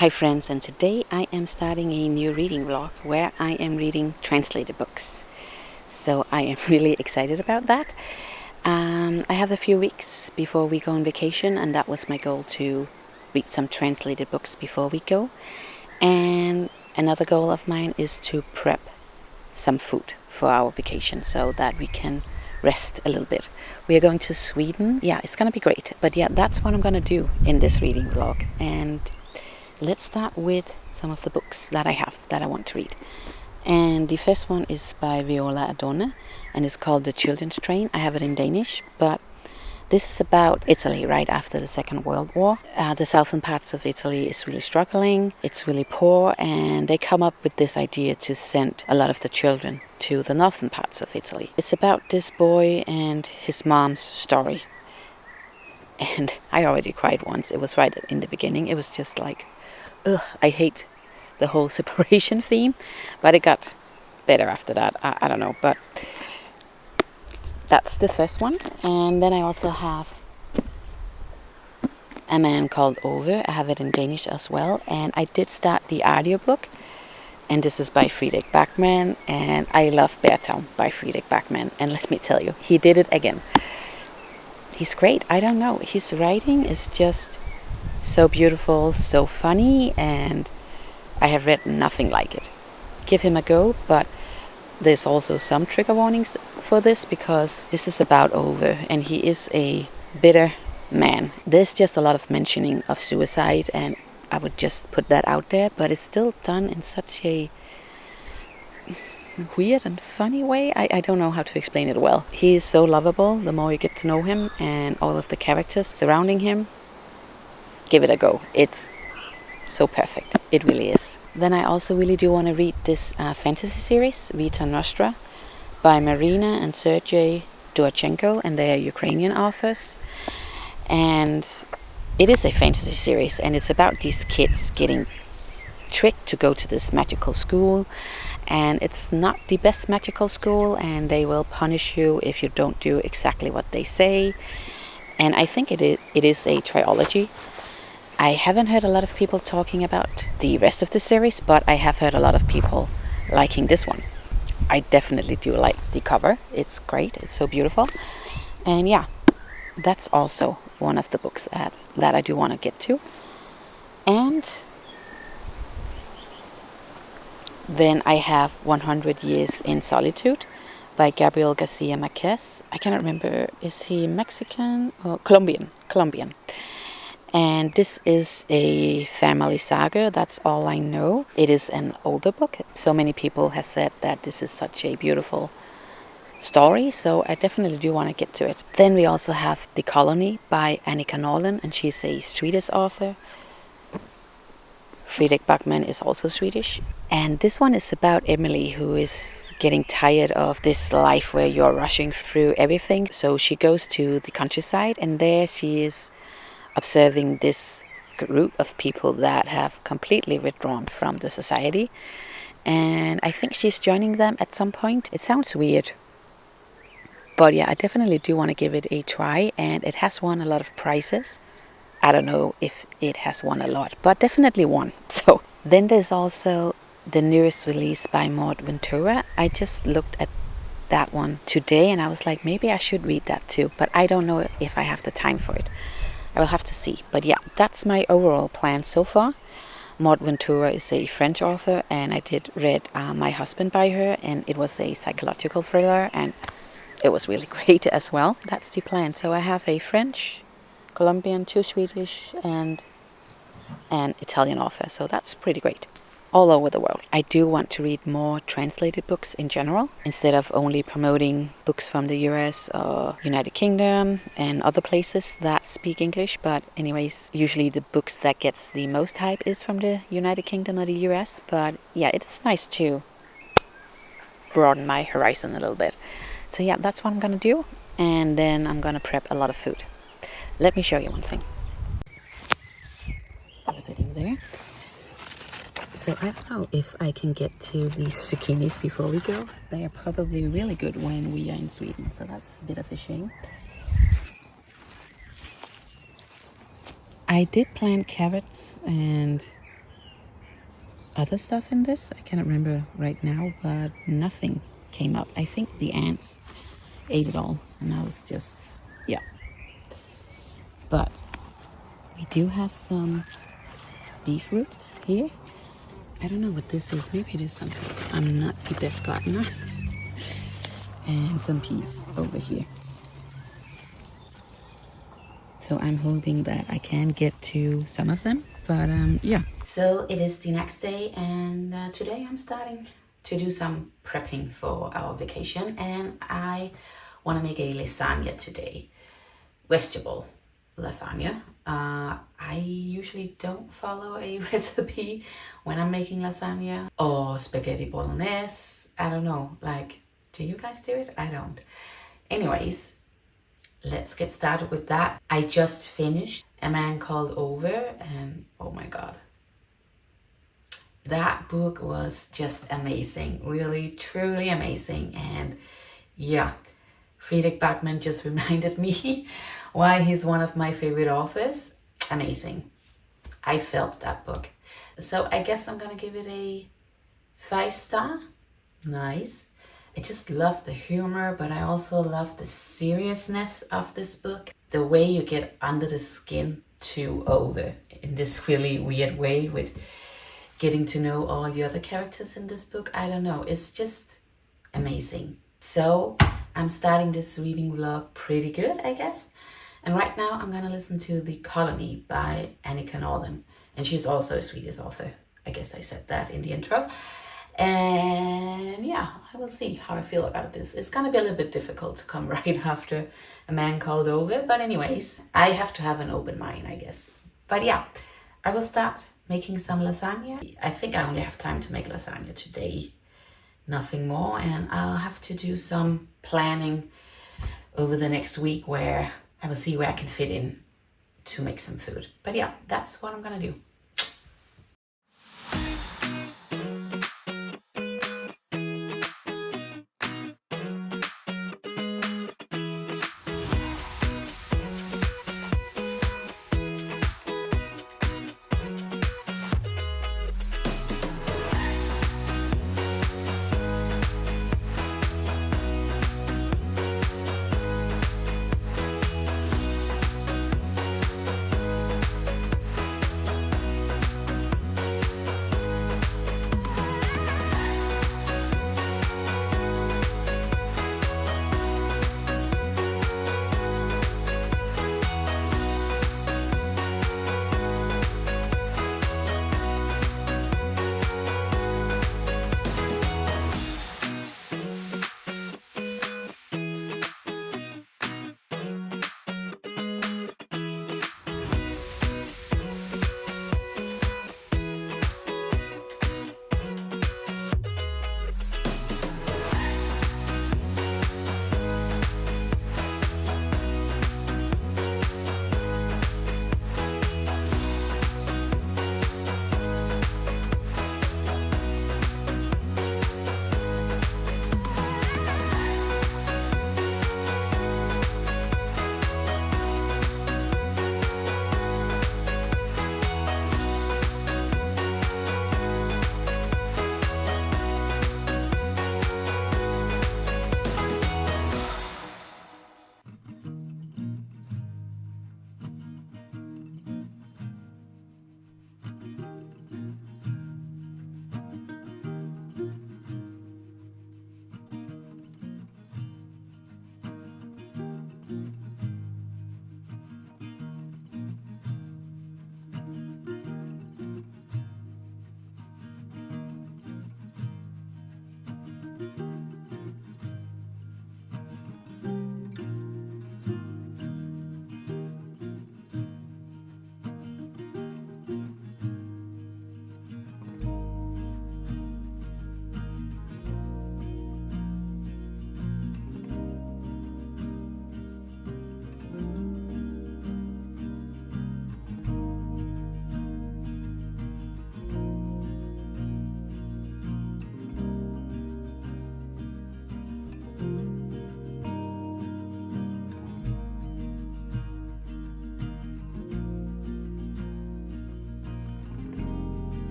Hi friends, and today I am starting a new reading vlog where I am reading translated books. So I am really excited about that. I have a few weeks before we go on vacation, and that was my goal, to read some translated books before we go. And another goal of mine is to prep some food for our vacation so that we can rest a little bit. We are going to Sweden. Yeah, it's gonna be great. But yeah, that's what I'm gonna do in this reading vlog. And let's start with some of the books that I have that I want to read. And the first one is by Viola Ardone, and it's called The Children's Train. I have it in Danish, but this is about Italy right after the Second World War. The southern parts of Italy is really struggling, it's really poor, and they come up with this idea to send a lot of the children to the northern parts of Italy. It's about this boy and his mom's story. And I already cried once. It was right in the beginning. It was just like, ugh, I hate the whole separation theme, but it got better after that. I don't know, but that's the first one. And then I also have A Man Called Over. I have it in Danish as well, and I did start the audiobook, and this is by Fredrik Backman, and I love Vita by Fredrik Backman, and let me tell you, he did it again. He's great. I don't know, his writing is just so beautiful, so funny, and I have read nothing like it. Give him a go, but there's also some trigger warnings for this, because this is about over, and he is a bitter man. There's just a lot of mentioning of suicide, and I would just put that out there, but it's still done in such a weird and funny way. I don't know how to explain it well. He is so lovable the more you get to know him, and all of the characters surrounding him. Give it a go. It's so perfect. It really is. Then I also really do want to read this fantasy series, Vita, Nostra, by Marina and Sergey Dyachenko, and they are Ukrainian authors. And it is a fantasy series, and it's about these kids getting tricked to go to this magical school, and it's not the best magical school, and they will punish you if you don't do exactly what they say. And I think it is a trilogy. I haven't heard a lot of people talking about the rest of the series, but I have heard a lot of people liking this one. I definitely do like the cover. It's great. It's so beautiful. And yeah, that's also one of the books that I do want to get to. And then I have 100 Years in Solitude by Gabriel García Márquez. I cannot remember, is he Mexican or Colombian? Colombian. And this is a family saga, that's all I know. It is an older book. So many people have said that this is such a beautiful story, so I definitely do want to get to it. Then we also have The Colony by Annika Norlin, and she's a Swedish author. Fredrik Backman is also Swedish. And this one is about Emily, who is getting tired of this life where you're rushing through everything. So she goes to the countryside, and there she is observing this group of people that have completely withdrawn from the society, and I think she's joining them at some point. It sounds weird, but yeah, I definitely do want to give it a try, and it has won a lot of prizes. I don't know if it has won a lot, but definitely won. So then there's also the newest release by Ventura. I just looked at that one today, and I was like, maybe I should read that too, but I don't know if I have the time for it. I will have to see. But yeah, that's my overall plan so far. Ventura is a French author, and I did read My Husband by her, and it was a psychological thriller, and it was really great as well. That's the plan. So I have a French, Colombian, 2 Swedish, and an Italian author. So that's pretty great. All over the world. I do want to read more translated books in general, instead of only promoting books from the US or United Kingdom and other places that speak English. But anyways, usually the books that gets the most hype is from the United Kingdom or the US. But yeah, it is nice to broaden my horizon a little bit. So yeah, that's what I'm gonna do. And then I'm gonna prep a lot of food. Let me show you one thing. I was sitting there. So I don't know if I can get to these zucchinis before we go. They are probably really good when we are in Sweden, so that's a bit of a shame. I did plant carrots and other stuff in this. I cannot remember right now, but nothing came up. I think the ants ate it all, and I was just, yeah. But we do have some beef roots here. I don't know what this is. Maybe it is something. I'm not the best gardener. And some peas over here. So I'm hoping that I can get to some of them. But yeah. So it is the next day, and today I'm starting to do some prepping for our vacation, and I want to make a lasagna today. Vegetable lasagna. I usually don't follow a recipe when I'm making lasagna or spaghetti bolognese. I don't know, like, do you guys do it? I don't. Anyways, let's get started with that. I just finished A Man Called Over, and oh my god, that book was just amazing, really truly amazing. And yeah, Fredrik Backman just reminded me why he's one of my favorite authors. Amazing. I felt that book. So I guess I'm gonna give it a 5-star. Nice. I just love the humor, but I also love the seriousness of this book. The way you get under the skin to Over in this really weird way with getting to know all the other characters in this book. I don't know, it's just amazing. So I'm starting this reading vlog pretty good, I guess. And right now I'm gonna listen to The Colony by Annika Norlin. And she's also a Swedish author. I guess I said that in the intro. And yeah, I will see how I feel about this. It's gonna be a little bit difficult to come right after A Man Called Over, but anyways, I have to have an open mind, I guess. But yeah, I will start making some lasagna. I think I only have time to make lasagna today, nothing more, and I'll have to do some planning over the next week where I will see where I can fit in to make some food. But yeah, that's what I'm gonna do.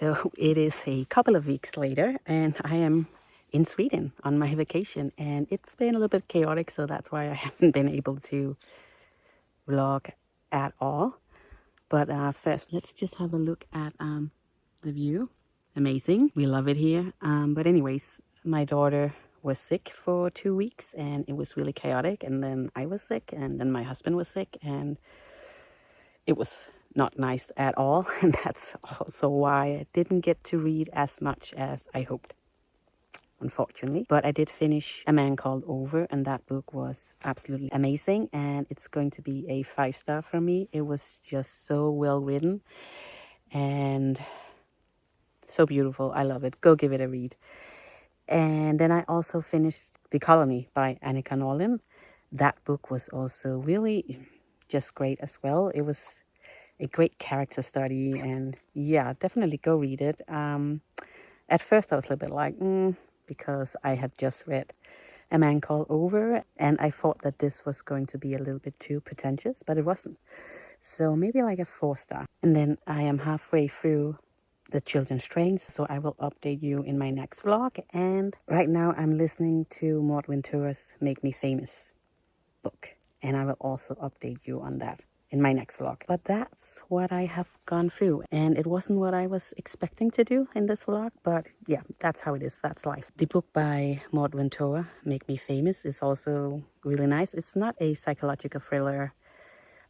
So it is a couple of weeks later, and I am in Sweden on my vacation, and it's been a little bit chaotic, so that's why I haven't been able to vlog at all. But first, let's just have a look at the view. Amazing. We love it here. But anyways, my daughter was sick for 2 weeks, and it was really chaotic. And then I was sick, and then my husband was sick, and it was not nice at all. And that's also why I didn't get to read as much as I hoped, unfortunately. But I did finish A Man Called Over, and that book was absolutely amazing, and it's going to be a 5-star from me. It was just so well written and so beautiful. I love it. Go give it a read. And then I also finished The Colony by Annika Norlin. That book was also really just great as well. It was a great character study, and yeah, definitely go read it. At first I was a little bit like, because I had just read A Man Called Over, and I thought that this was going to be a little bit too pretentious, but it wasn't. So maybe like a 4-star. And then I am halfway through the children's trains, so I will update you in my next vlog. And right now I'm listening to Ventura's Make Me Famous book, and I will also update you on that in my next vlog. But that's what I have gone through, and it wasn't what I was expecting to do in this vlog, but yeah, that's how it is. That's life. The book by Ventura, Make Me Famous, is also really nice. It's not a psychological thriller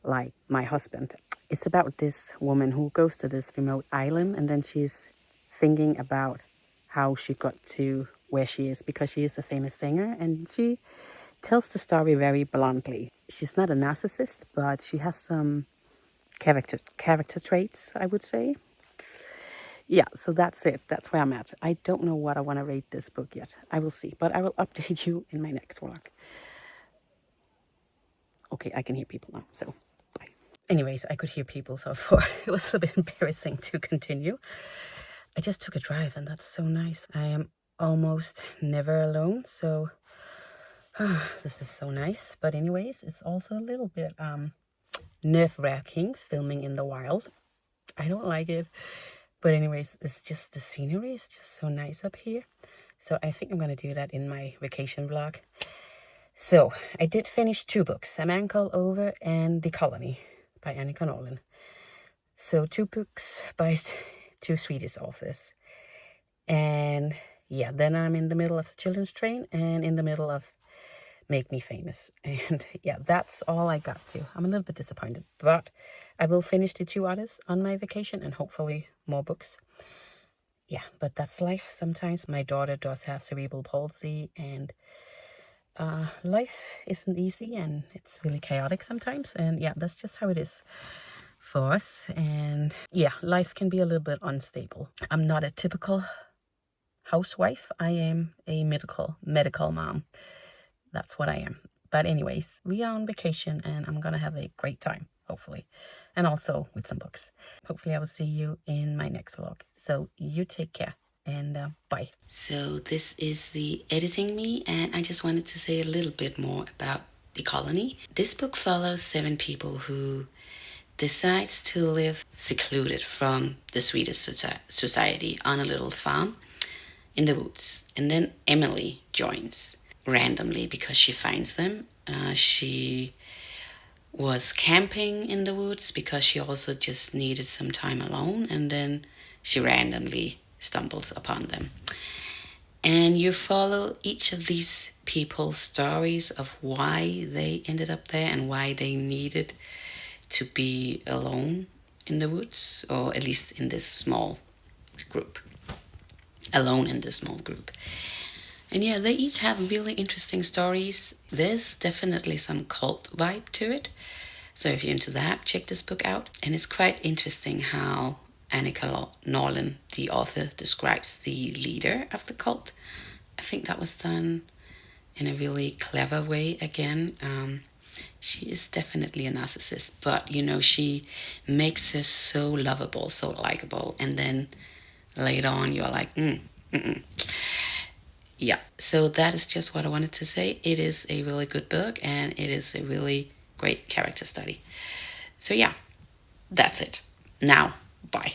like My Husband. It's about this woman who goes to this remote island, and then she's thinking about how she got to where she is, because she is a famous singer, and she tells the story very bluntly. She's not a narcissist, but she has some character traits, I would say. Yeah, so that's it. That's where I'm at. I don't know what I want to rate this book yet. I will see, but I will update you in my next vlog. Okay, I can hear people now, so bye. Anyways, I could hear people, so I thought it was a little bit embarrassing to continue. I just took a drive, and that's so nice. I am almost never alone, so this is so nice. But anyways, it's also a little bit nerve-wracking filming in the wild. I don't like it. But anyways, it's just the scenery is just so nice up here. So I think I'm going to do that in my vacation vlog. So I did finish 2 books, A Man Called Over and The Colony by Annika Norlin. So 2 books by 2 Swedish authors. And yeah, then I'm in the middle of the children's train and in the middle of Make Me Famous. And yeah, that's all I got to. I'm a little bit disappointed, but I will finish the 2 others on my vacation, and hopefully more books. Yeah, but that's life sometimes. My daughter does have cerebral palsy, and life isn't easy, and it's really chaotic sometimes. And yeah, that's just how it is for us. And yeah, life can be a little bit unstable. I'm not a typical housewife. I am a medical mom. That's what I am. But anyways, we are on vacation, and I'm gonna have a great time, hopefully, and also with some books. Hopefully I will see you in my next vlog. So you take care, and bye. So this is the editing me, and I just wanted to say a little bit more about The Colony. This book follows 7 people who decides to live secluded from the Swedish society on a little farm in the woods. And then Emily joins randomly because she finds them. She was camping in the woods because she also just needed some time alone, and then she randomly stumbles upon them. And you follow each of these people's stories of why they ended up there and why they needed to be alone in the woods, or at least in this small group. Alone in this small group. And yeah, they each have really interesting stories. There's definitely some cult vibe to it. So if you're into that, check this book out. And it's quite interesting how Annika Norlin, the author, describes the leader of the cult. I think that was done in a really clever way again. She is definitely a narcissist, but she makes her so lovable, so likable. And then later on, you're like, Yeah, so that is just what I wanted to say. It is a really good book, and it is a really great character study. So yeah, that's it. Now, bye.